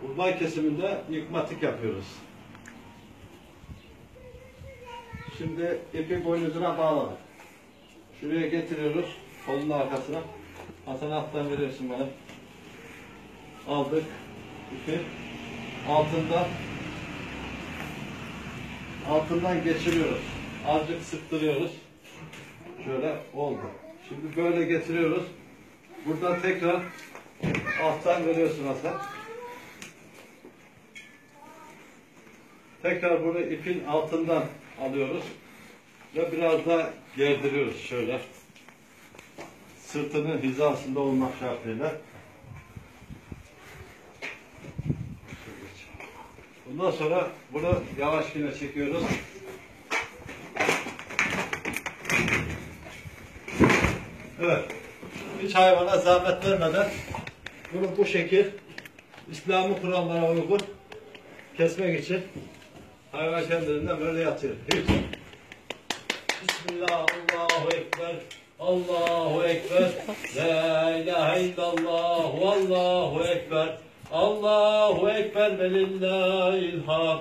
Kurban kesiminde yıkmatik yapıyoruz. Şimdi ipi boynuzuna bağladık. Şuraya getiriyoruz. Kolunun arkasına. Hasan alttan veriyorsun bana. Aldık ipi. Altından geçiriyoruz. Azıcık sıktırıyoruz. Şöyle oldu. Şimdi böyle getiriyoruz. Buradan tekrar alttan veriyorsun Hasan. Tekrar bunu ipin altından alıyoruz. Ve biraz da gerdiriyoruz şöyle. Sırtının hizasında olmak şartıyla. Bundan sonra bunu yavaş yine çekiyoruz. Evet. Hiç hayvana zahmet vermeden bunu bu şekil İslami kurallara uygun kesmek için hayvan kendiliğinden böyle yatıyor. Hiç. Bismillah, Allahu Ekber, Allahu Ekber, La ilahe illallah, Allahu Ekber, Allahu Ekber ve lillahil hamd.